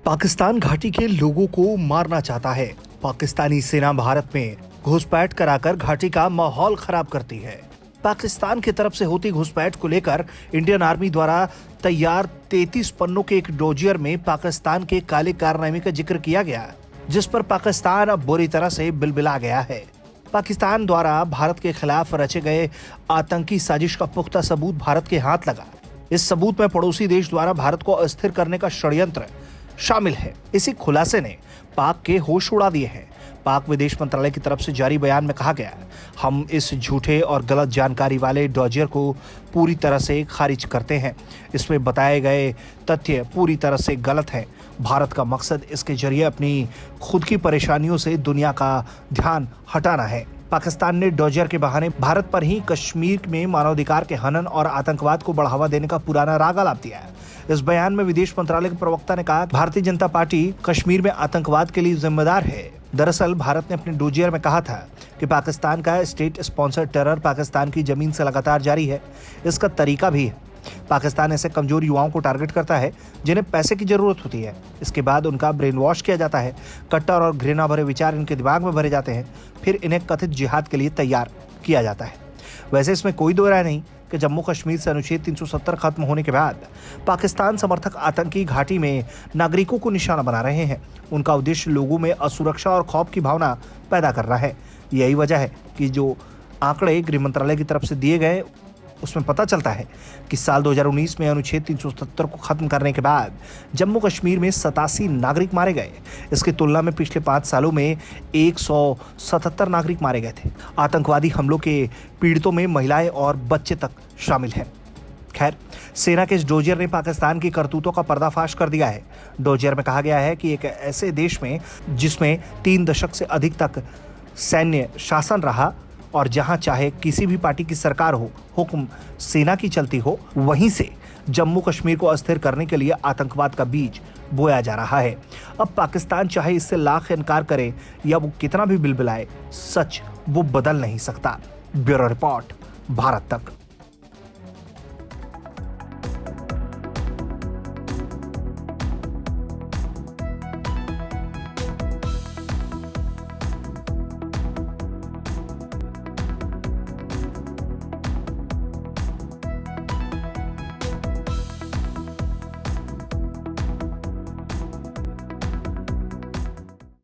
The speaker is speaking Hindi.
पाकिस्तान घाटी के लोगों को मारना चाहता है। पाकिस्तानी सेना भारत में घुसपैठ कराकर घाटी का माहौल खराब करती है। पाकिस्तान की तरफ से होती घुसपैठ को लेकर इंडियन आर्मी द्वारा तैयार 33 पन्नों के एक डोजियर में पाकिस्तान के काले कारनामे का जिक्र किया गया, जिस पर पाकिस्तान अब बुरी तरह से बिलबिला गया है। पाकिस्तान द्वारा भारत के खिलाफ रचे गए आतंकी साजिश का पुख्ता सबूत भारत के हाथ लगा। इस सबूत में पड़ोसी देश द्वारा भारत को अस्थिर करने का षड्यंत्र शामिल है। इसी खुलासे ने पाक के होश उड़ा दिए हैं। पाक विदेश मंत्रालय की तरफ से जारी बयान में कहा गया, हम इस झूठे और गलत जानकारी वाले डोजियर को पूरी तरह से खारिज करते हैं। इसमें बताए गए तथ्य पूरी तरह से गलत हैं। भारत का मकसद इसके जरिए अपनी खुद की परेशानियों से दुनिया का ध्यान हटाना है। पाकिस्तान ने डोजियर के बहाने भारत पर ही कश्मीर में मानवाधिकार के हनन और आतंकवाद को बढ़ावा देने का पुराना राग आलाप दिया है। इस बयान में विदेश मंत्रालय के प्रवक्ता ने कहा, भारतीय जनता पार्टी कश्मीर में आतंकवाद के लिए जिम्मेदार है। दरअसल भारत ने अपने डोजियर में कहा था कि पाकिस्तान का स्टेट स्पॉन्सर्ड टेरर पाकिस्तान की जमीन से लगातार जारी है। इसका तरीका भी है। पाकिस्तान ऐसे कमजोर युवाओं को टारगेट करता है जिन्हें पैसे की जरूरत होती है। इसके बाद उनका ब्रेन वॉश किया जाता है। कट्टर और घृणा भरे विचार इनके दिमाग में भरे जाते हैं। फिर इन्हें कथित जिहाद के लिए तैयार किया जाता है। वैसे इसमें कोई दो राय नहीं कि जम्मू कश्मीर से अनुच्छेद 370 खत्म होने के बाद पाकिस्तान समर्थक आतंकी घाटी में नागरिकों को निशाना बना रहे हैं। उनका उद्देश्य लोगों में असुरक्षा और खौफ की भावना पैदा करना है। यही वजह है कि जो आंकड़े गृह मंत्रालय की तरफ से दिए गए उसमें पता चलता है कि साल 2019 में अनुच्छेद 370 को खत्म करने के बाद जम्मू कश्मीर में 87 नागरिक मारे गए। इसकी तुलना में पिछले 5 सालों में 177 नागरिक मारे गए थे। आतंकवादी हमलों के पीड़ितों में महिलाएं और बच्चे तक शामिल हैं। खैर, सेना के इस डोजियर ने पाकिस्तान की करतूतों का पर्दाफाश कर दिया है। डोजियर में कहा गया है कि एक ऐसे देश में जिसमें 3 दशक से अधिक तक सैन्य शासन रहा और जहां चाहे किसी भी पार्टी की सरकार हो, हुक्म सेना की चलती हो, वहीं से जम्मू कश्मीर को अस्थिर करने के लिए आतंकवाद का बीज बोया जा रहा है। अब पाकिस्तान चाहे इससे लाख इनकार करे या वो कितना भी बिलबिलाए, सच वो बदल नहीं सकता। ब्यूरो रिपोर्ट, भारत तक।